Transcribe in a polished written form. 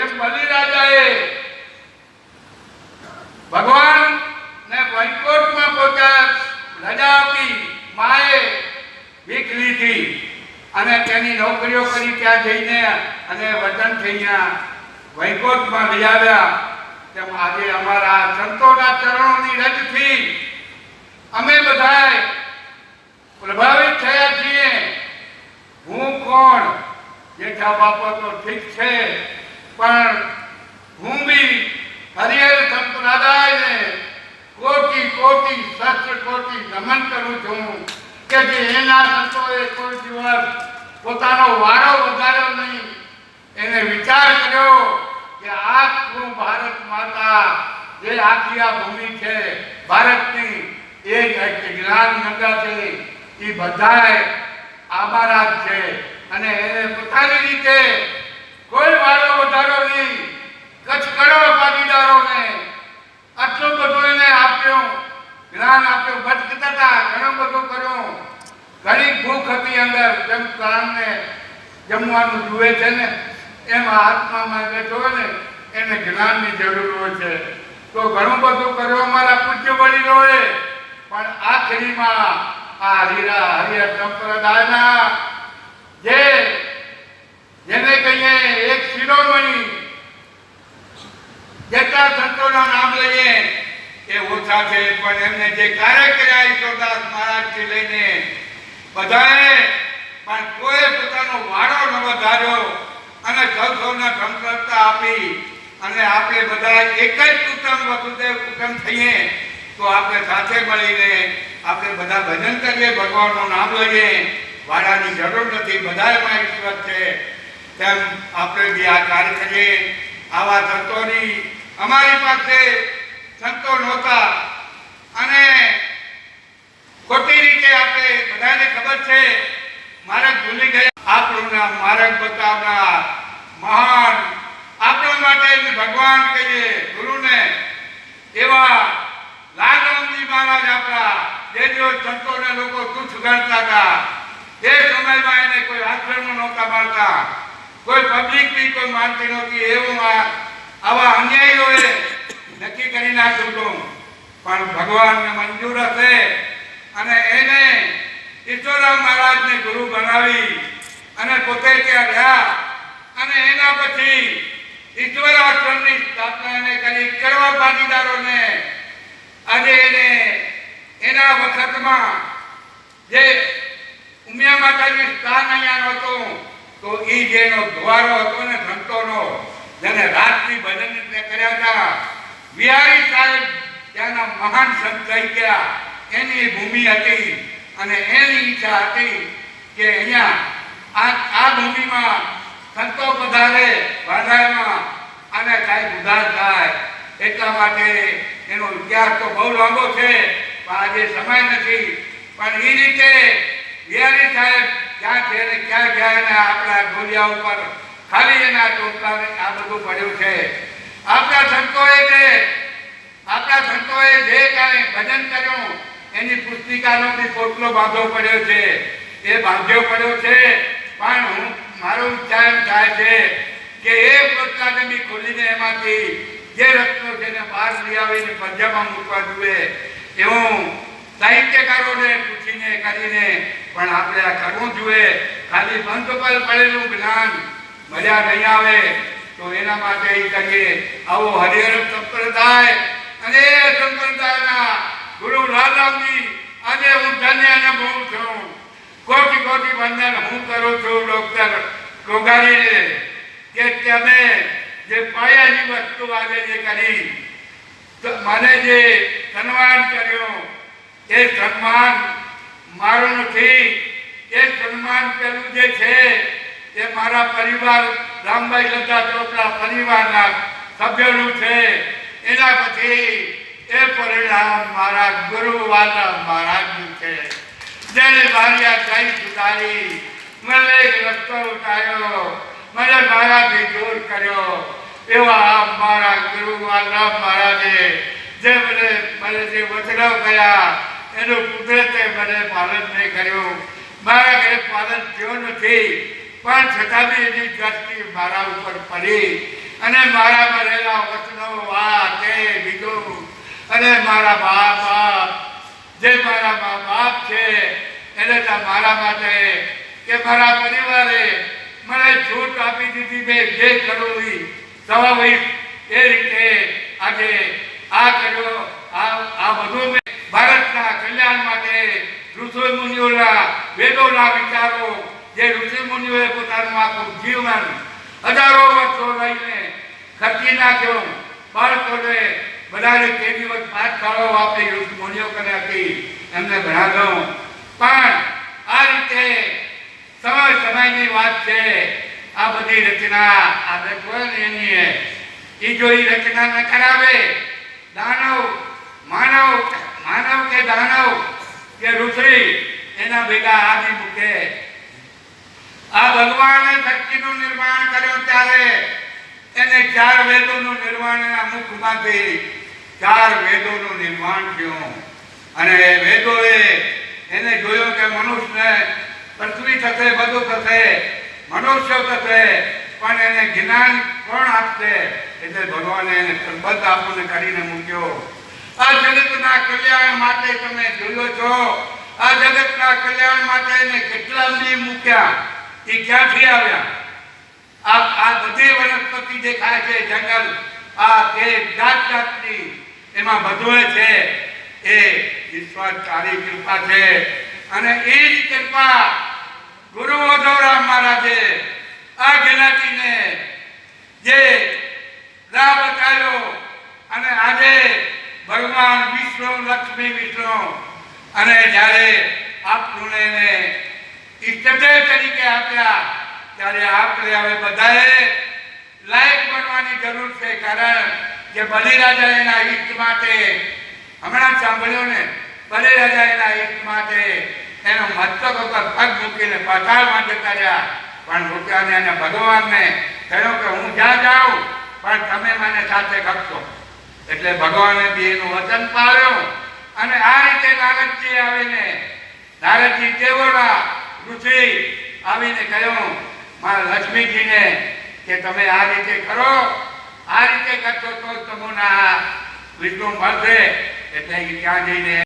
જેમ બલિરાજાએ ભગવાન ને વૈકુંઠમાં પહોંચ્યા રજા આપી, માએ ભીખ લીધી અને તેની નોકરીઓ કરી, ત્યાં જઈને અને વતન થઈને વૈકુંઠમાં લઈ આવ્યા. તેમ આજે અમારા સંતોના ચરણોની રજથી અમે બધાએ પ્રભાવિત થયા છીએ. હું કોણ? જેઠા બાપો તો ઠીક છે, પણ હું બી હરિહર સંપ્રદાયને કોટી કોટી સહસ્ત્ર કોટી નમન કરું છું કે જે એના સંતોએ કોઈ દિવસ પોતાનો વારો વધાર્યો નહીં. એને વિચાર કર્યો કે આખું ભારત માતા જે આખી આ ભૂમિ છે ભારતની, એ જ્ઞાન ગંગા છે, એ બધાએ આભાર છે. અને એને પોતાની રીતે કોઈ વારો વધારો નહીં. કચ્છ કડો ભાગીદારોને આટલું બધું એને આપ્યું, જ્ઞાન આપ્યું, ભટકતા હતા, ઘણું બધું કર્યું. ઘણી ભૂખ હતી અંદર, જેમ કામને જમવાનું જુએ છે ને એમ આત્મામાં બેઠો હોય ને એને જ્ઞાનની જરૂર હોય છે. તો ઘણું બધું કર્યું અમારા પૂજ્ય વડીલોએ. પણ આખરીમાં આ હરિહર સંપ્રદાયના જેને કહીએ એક શિરોમણી, જેટલા સંતોના નામ લઈએ એ ઓછા છે, પણ એમને જે કાર્ય કર્યા ઈશ્વરદાસ મહારાજથી લઈને બધાએ, પણ કોઈ પોતાનો વારો ન વધાર્યો અને સૌને સંકલ્પતા આપી. અને આપણે બધા એક જ કુટુંબ, વસુદેવ કુટુંબ થઈએ તો આપણે સાથે મળીને આપણે બધા ભજન કરીએ, ભગવાનનું નામ લઈએ. વાડાની જરૂર નથી, બધામાં ઈશ્વર છે. તેમ આપણે બી આ કાર્ય કરીએ. આવા સંતોની અમારી પાસે સંતો નહોતા અને ખોટી રીતે આપણે બધાને ખબર છે માર્ગ ભૂલી ગયા. આપણું માર્ગ બતાવનાર મહાન, આપણા માટે ભગવાન કહીએ, ગુરુને, એવા લાલરામજી મહારાજ આપણા, જે સંતોને લોકો તુચ્છ ગણતા હતા. એ સમયમાં એને કોઈ આશ્રમ નહોતા માનતા, કોઈ પબ્લિક બી કોઈ માનતી નહોતી. એવું આવા અન્યાયીઓએ નક્કી કરી નાખ્યું હતું. પણ ભગવાનને મંજૂર હશે અને એને ઈશ્વરરામ મહારાજને ગુરુ બનાવી અને પોતે ત્યાં રહ્યા. અને એના પછી ઈશ્વર આશ્રમની સ્થાપના એને કરી. કરવા ભાગીદારોને આજે એને એના વખતમાં જે ઉમિયા માતાજી સ્થાન અહીંયા નહોતું, તો એ જેનો દ્વારો હતો ને સંતોનો, જેને રાતની ભજન કર્યા હતા, વિહારી સાહેબ ત્યાંના મહાન સંત થઈ ગયા. એની ભૂમિ હતી અને એની ઈચ્છા હતી કે અહીંયા આ ભૂમિમાં સંતો પધારે વાધારમાં અને કાંઈ ઉધાર થાય. એટલા માટે એનો ઇતિહાસ તો બહુ લાંબો છે, પણ આજે સમય નથી. પણ એ રીતે વિહારી સાહેબ ક્યાં છે ને ક્યાં ગયા ને આપણા ગોલિયા ઉપર ખાલી એના ટોપલા આ બધું પડ્યું છે. આપણા સંતોએ જે કાંઈ ભજન કર્યું એની પુસ્તિકાનો બી પોટલો બાંધવો પડ્યો છે, એ બાંધ્યો પડ્યો છે. પણ મારું વિચાર એમ થાય છે કે એ પોટલાને બી ખોલીને એમાંથી જે રત્નો છે ને બહાર લઈ આવીને પંજાબમાં મૂકવા જોઈએ. એવું સાહિત્યકારોને પૂછીને કરીને પણ આપણે આ કરવું જોઈએ. ખાલી બંધ પર પડેલું જ્ઞાન મજા નહીં આવે, તો એના માટે એ કરીએ. આવો હરિહર સંપ્રદાય અને સંપ્રદાયના ગુરુ લાલરામજી આજે હું ધન્ય અનુભવું છું. કોટી કોટી વંદન હું કરું છું ડોક્ટર કોગારીને કે તમે જે પાયાની વસ્તુ આજે જે કરી, મને જે સન્માન કર્યું, એ સન્માન મારું નથી. એ સન્માન પેલું જે છે એ મારા પરિવાર રામભાઈ લતા ચોપડા પરિવારના સભ્યોનું છે. એના પછી એ પરિણામ મારા ગુરુ વાલા મહારાજનું છે, જેને મારી આ કઈ સુધારી, મને એક રસ્તો ઉઠાયો, મને મારાથી દૂર કર્યો. એવા મારા ગુરુ વાલા મહારાજે જે મને જે વચનો કયા એનું કુદરતે મને પાલન નહીં કર્યું. મારા ઘરે પાલન થયો નથી, પણ છતાં બી એની દ્રષ્ટિ મારા ઉપર પડી. અને મારામાં રહેલા વચનો આ તે બીજું અને મારા બાપ જે મારા મા બાપ છે એને તો મારા માટે કે મારા પરિવારે મને છૂટ આપી દીધી, મેં જે કરવું એ સ્વાભાવિક એ રીતે આજે આ કર્યો, આ બધું મેં ભારતના કલ્યાણ માટે ઋષિ મુનિઓના વેદોના વિચારો જે ઋષિ મુનિઓએ પોતાનું આખું જીવન હજારો વર્ષો લઈને ખર્ચી નાખ્યો, બાળકોને બધાને તે દિવસ પાઠશાળાઓ આપી ઋષિ મુનિઓ કરી આપી એમને ભણાવ્યો. પણ આ રીતે સમયની વાત છે. આ બધી રચના આ રચવાની એ જો એ રચના ન કરાવે, માનવ કે દાનવ કે ઋષિ એના ભેગા આદિ મૂકે. આ ભગવાને ધરતીનું નિર્માણ કર્યું ત્યારે એને 4 વેદોનું નિર્માણ એના મુખમાંથી 4 વેદોનું નિર્માણ થયું. અને વેદોએ એને જોયું કે મનુષ્યને પૃથ્વી થશે, બધું થશે, મનુષ્ય થશે, પણ એને જ્ઞાન કોણ આપશે? એટલે ભગવાને એને સંબંધ આપણને કરીને મૂક્યો. આ જગતના કલ્યાણ માટે તમે જોયો છો, આ જગતના કલ્યાણ માટે એને કેટલા નિયમ મૂક્યા, એ ક્યાંથી આવ્યા? આ બધી વનસ્પતિ જે ખાય છે, જંગલ, આ તે જાત જાતની એમાં બધું છે એ ઈશ્વર તારી કૃપા છે. અને એ જ કૃપા ગુરુ ઉદ્ધવરામ મહારાજે આ જ્ઞાતિને જે રાહ બતાવ્યો અને આજે ભગવાન વિષ્ણુ, લક્ષ્મી વિષ્ણુ અને જ્યારે આપણને એને ઈષ્ટદેવ તરીકે આપ્યા ત્યારે આપણે હવે બધાએ લાયક બનવાની જરૂર છે. કારણ કે બલિરાજા એના ઈષ્ટ માટે, હમણાં સાંભળ્યો ને, બલિરાજા એના ઈષ્ટ માટે એનો મસ્તક ઉપર પગ મૂકીને પાતાળમાં જતા રહ્યા, પણ રૂપિયાને અને ભગવાનને કહ્યું કે હું જ્યાં જાઉં પણ તમે મને સાથે ગપશો. એટલે ભગવાને બી એનું વચન પાળ્યું. અને આ રીતે નારદજી આવીને, નારદજી દેવોના ઋષિ આવીને કહ્યું મારા લક્ષ્મીજીને કે તમે આ રીતે કરો, આ રીતે કરશો તો તમને વિષ્ણુ મળશે. એટલે ત્યાં જઈને